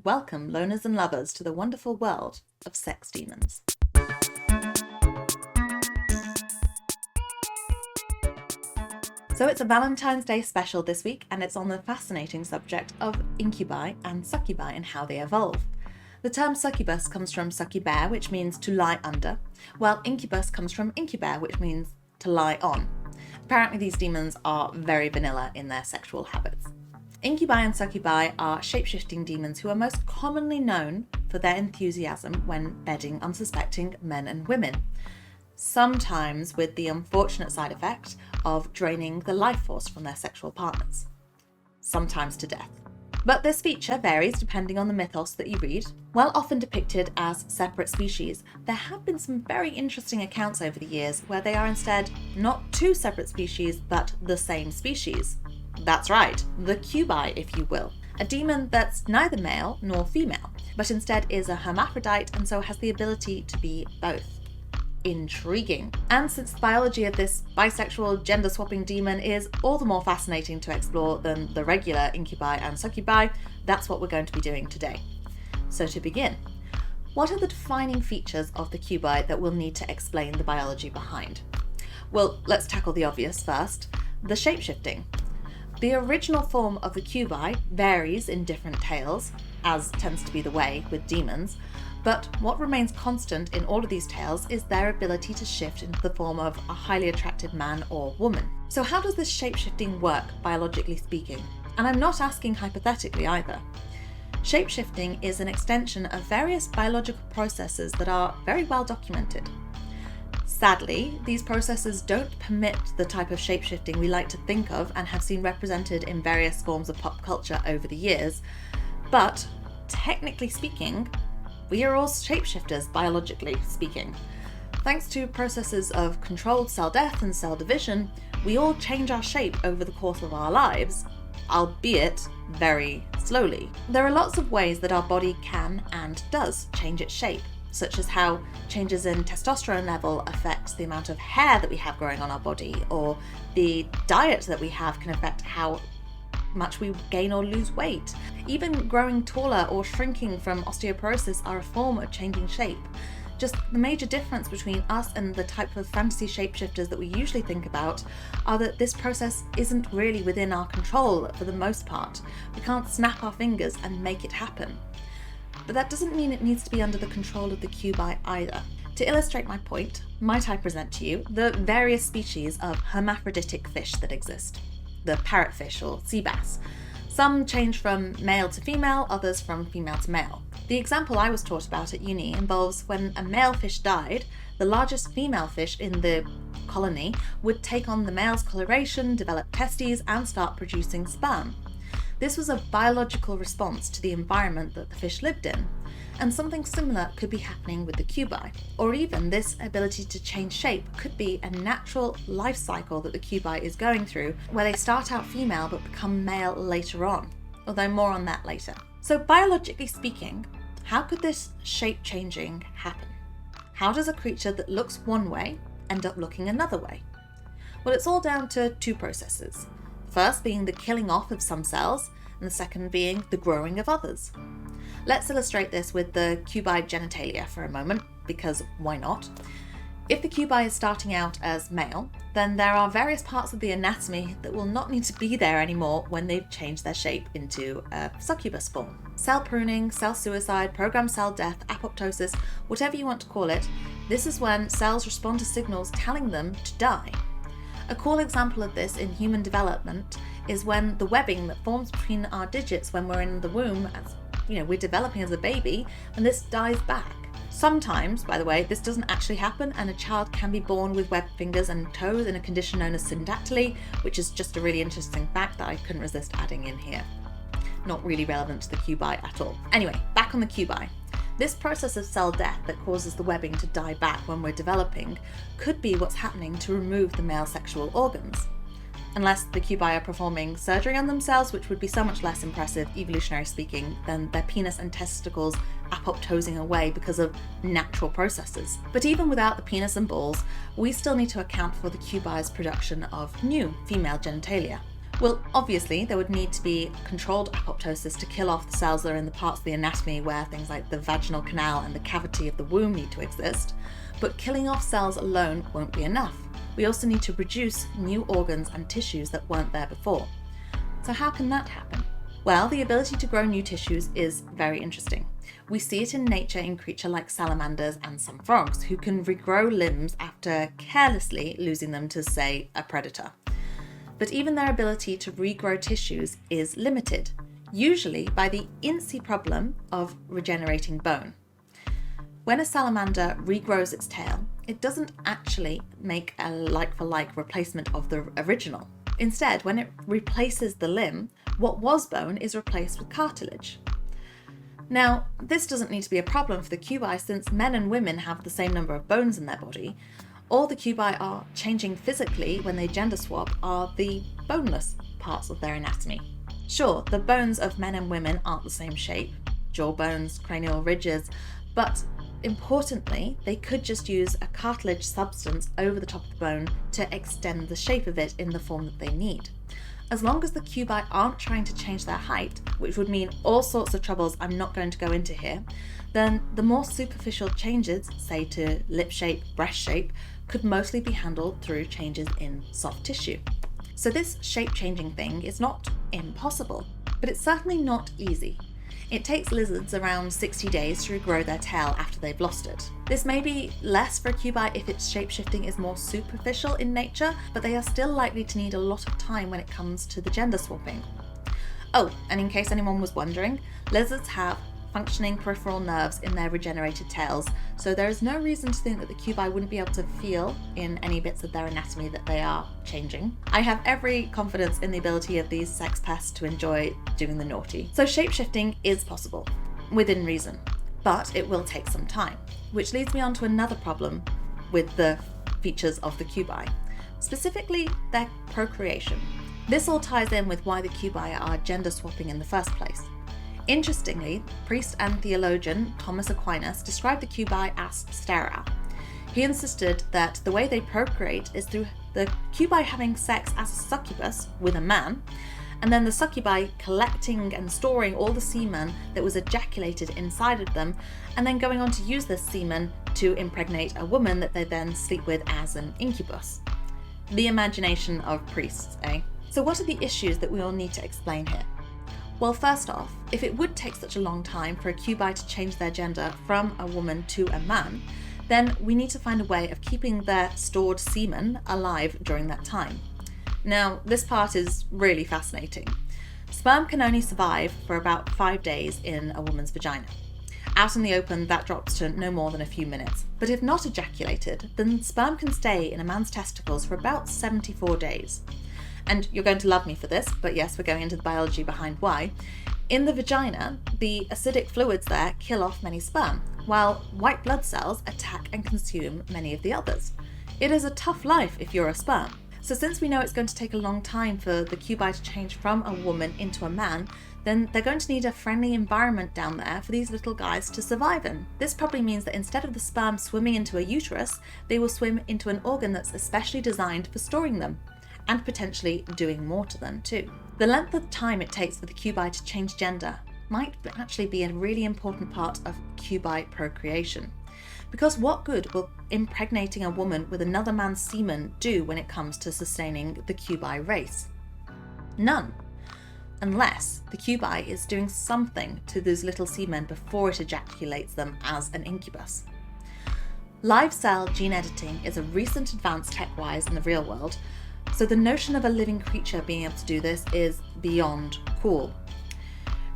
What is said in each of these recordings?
welcome loners and lovers to the wonderful world of sex demons. So it's a Valentine's Day special this week, and it's on the fascinating subject of incubi and succubi and how they evolve. The term succubus comes from succubare, which means to lie under, while incubus comes from incubare, which means to lie on. Apparently these demons are very vanilla in their sexual habits. Incubi and succubi are shapeshifting demons who are most commonly known for their enthusiasm when bedding unsuspecting men and women, sometimes with the unfortunate side effect of draining the life force from their sexual partners, sometimes to death. But this feature varies depending on the mythos that you read. While often depicted as separate species, there have been some very interesting accounts over the years where they are instead not two separate species, but the same species. That's right, the cubi, if you will. A demon that's neither male nor female, but instead is a hermaphrodite and so has the ability to be both. Intriguing. And since the biology of this bisexual gender-swapping demon is all the more fascinating to explore than the regular incubi and succubi, that's what we're going to be doing today. So to begin, what are the defining features of the cubi that we'll need to explain the biology behind? Well, let's tackle the obvious first, the shapeshifting. The original form of the cubi varies in different tales, as tends to be the way with demons, but what remains constant in all of these tales is their ability to shift into the form of a highly attractive man or woman. So how does this shapeshifting work, biologically speaking? And I'm not asking hypothetically either. Shapeshifting is an extension of various biological processes that are very well documented. Sadly, these processes don't permit the type of shapeshifting we like to think of and have seen represented in various forms of pop culture over the years, but technically speaking, we are all shapeshifters, biologically speaking. Thanks to processes of controlled cell death and cell division, we all change our shape over the course of our lives, albeit very slowly. There are lots of ways that our body can and does change its shape, such as how changes in testosterone level affect the amount of hair that we have growing on our body, or the diet that we have can affect how much we gain or lose weight. Even growing taller or shrinking from osteoporosis are a form of changing shape. Just the major difference between us and the type of fantasy shapeshifters that we usually think about are that this process isn't really within our control for the most part. We can't snap our fingers and make it happen. But that doesn't mean it needs to be under the control of the cubi either. To illustrate my point, might I present to you the various species of hermaphroditic fish that exist. The parrotfish or sea bass. Some change from male to female, others from female to male. The example I was taught about at uni involves when a male fish died, the largest female fish in the colony would take on the male's coloration, develop testes, and start producing sperm. This was a biological response to the environment that the fish lived in, and something similar could be happening with the cubi, or even this ability to change shape could be a natural life cycle that the cubi is going through, where they start out female but become male later on, although more on that later. So biologically speaking, how could this shape changing happen? How does a creature that looks one way end up looking another way? Well, it's all down to two processes. First being the killing off of some cells, and the second being the growing of others. Let's illustrate this with the cubi genitalia for a moment, because why not? If the cubi is starting out as male, then there are various parts of the anatomy that will not need to be there anymore when they've changed their shape into a succubus form. Cell pruning, cell suicide, programmed cell death, apoptosis, whatever you want to call it, this is when cells respond to signals telling them to die. A cool example of this in human development is when the webbing that forms between our digits when we're in the womb, as we're developing as a baby, and this dies back. Sometimes, by the way, this doesn't actually happen and a child can be born with webbed fingers and toes in a condition known as syndactyly, which is just a really interesting fact that I couldn't resist adding in here. Not really relevant to the cubi at all. Anyway, back on the cubi. This process of cell death that causes the webbing to die back when we're developing could be what's happening to remove the male sexual organs. Unless the cubi are performing surgery on themselves, which would be so much less impressive, evolutionary speaking, than their penis and testicles apoptosing away because of natural processes. But even without the penis and balls, we still need to account for the cubi's production of new female genitalia. Well, obviously, there would need to be controlled apoptosis to kill off the cells that are in the parts of the anatomy where things like the vaginal canal and the cavity of the womb need to exist, but killing off cells alone won't be enough. We also need to produce new organs and tissues that weren't there before. So how can that happen? Well, the ability to grow new tissues is very interesting. We see it in nature in creatures like salamanders and some frogs, who can regrow limbs after carelessly losing them to, say, a predator. But even their ability to regrow tissues is limited, usually by the incy problem of regenerating bone. When a salamander regrows its tail, it doesn't actually make a like-for-like replacement of the original. Instead, when it replaces the limb, what was bone is replaced with cartilage. Now, this doesn't need to be a problem for the cubi, since men and women have the same number of bones in their body. All the cubi are changing physically when they gender swap are the boneless parts of their anatomy. Sure, the bones of men and women aren't the same shape, jaw bones, cranial ridges, but importantly, they could just use a cartilage substance over the top of the bone to extend the shape of it in the form that they need. As long as the cubi aren't trying to change their height, which would mean all sorts of troubles I'm not going to go into here, then the more superficial changes, say to lip shape, breast shape, could mostly be handled through changes in soft tissue. So this shape-changing thing is not impossible, but it's certainly not easy. It takes lizards around 60 days to regrow their tail after they've lost it. This may be less for a cubi if its shape-shifting is more superficial in nature, but they are still likely to need a lot of time when it comes to the gender swapping. Oh, and in case anyone was wondering, lizards have functioning peripheral nerves in their regenerated tails, so there is no reason to think that the cubi wouldn't be able to feel in any bits of their anatomy that they are changing. I have every confidence in the ability of these sex pests to enjoy doing the naughty. So shapeshifting is possible, within reason, but it will take some time, which leads me on to another problem with the features of the cubi, specifically their procreation. This all ties in with why the cubi are gender swapping in the first place. Interestingly, priest and theologian Thomas Aquinas described the cubi as sterile. He insisted that the way they procreate is through the cubi having sex as a succubus with a man, and then the succubi collecting and storing all the semen that was ejaculated inside of them, and then going on to use this semen to impregnate a woman that they then sleep with as an incubus. The imagination of priests, eh? So what are the issues that we all need to explain here? Well, first off, if it would take such a long time for a cubi to change their gender from a woman to a man, then we need to find a way of keeping their stored semen alive during that time. Now, this part is really fascinating. Sperm can only survive for about 5 days in a woman's vagina. Out in the open, that drops to no more than a few minutes. But if not ejaculated, then sperm can stay in a man's testicles for about 74 days. And you're going to love me for this, but yes, we're going into the biology behind why. In the vagina, the acidic fluids there kill off many sperm, while white blood cells attack and consume many of the others. It is a tough life if you're a sperm. So since we know it's going to take a long time for the cubi to change from a woman into a man, then they're going to need a friendly environment down there for these little guys to survive in. This probably means that instead of the sperm swimming into a uterus, they will swim into an organ that's especially designed for storing them, and potentially doing more to them too. The length of time it takes for the cubi to change gender might actually be a really important part of cubi procreation. Because what good will impregnating a woman with another man's semen do when it comes to sustaining the cubi race? None. Unless the cubi is doing something to those little semen before it ejaculates them as an incubus. Live cell gene editing is a recent advance tech-wise in the real world, so the notion of a living creature being able to do this is beyond cool.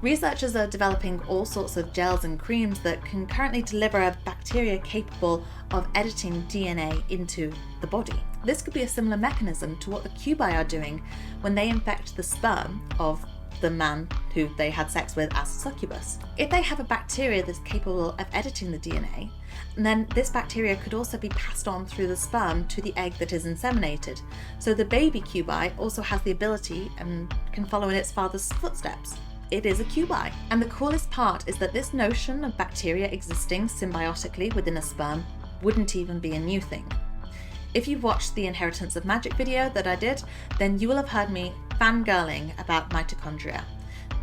Researchers are developing all sorts of gels and creams that can currently deliver a bacteria capable of editing DNA into the body. This could be a similar mechanism to what the cubi are doing when they infect the sperm of the man who they had sex with as a succubus. If they have a bacteria that's capable of editing the DNA, then this bacteria could also be passed on through the sperm to the egg that is inseminated. So the baby cubi also has the ability and can follow in its father's footsteps. It is a cubi. And the coolest part is that this notion of bacteria existing symbiotically within a sperm wouldn't even be a new thing. If you've watched the Inheritance of Magic video that I did, then you will have heard me fangirling about mitochondria.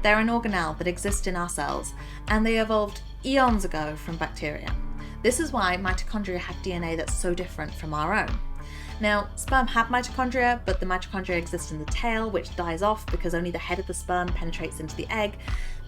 They're an organelle that exist in our cells, and they evolved eons ago from bacteria. This is why mitochondria have DNA that's so different from our own. Now, sperm have mitochondria, but the mitochondria exist in the tail, which dies off because only the head of the sperm penetrates into the egg,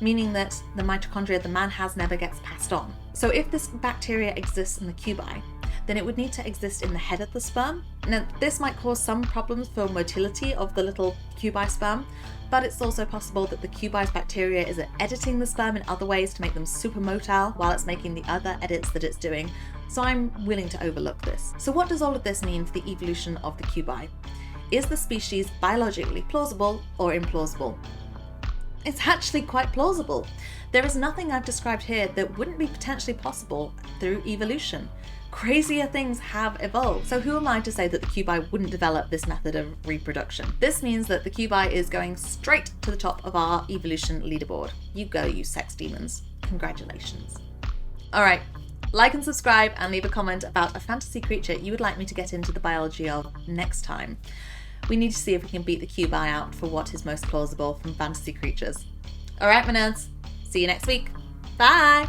meaning that the mitochondria the man has never gets passed on. So if this bacteria exists in the cubi, then it would need to exist in the head of the sperm. Now, this might cause some problems for motility of the little cubi sperm, but it's also possible that the cubi's bacteria is editing the sperm in other ways to make them super motile while it's making the other edits that it's doing. So I'm willing to overlook this. So what does all of this mean for the evolution of the cubi? Is the species biologically plausible or implausible? It's actually quite plausible. There is nothing I've described here that wouldn't be potentially possible through evolution. Crazier things have evolved. So who am I to say that the cubi wouldn't develop this method of reproduction? This means that the cubi is going straight to the top of our evolution leaderboard. You go, you sex demons. Congratulations. All right, like and subscribe and leave a comment about a fantasy creature you would like me to get into the biology of next time. We need to see if we can beat the cubi out for what is most plausible from fantasy creatures. All right, my nerds. See you next week. Bye.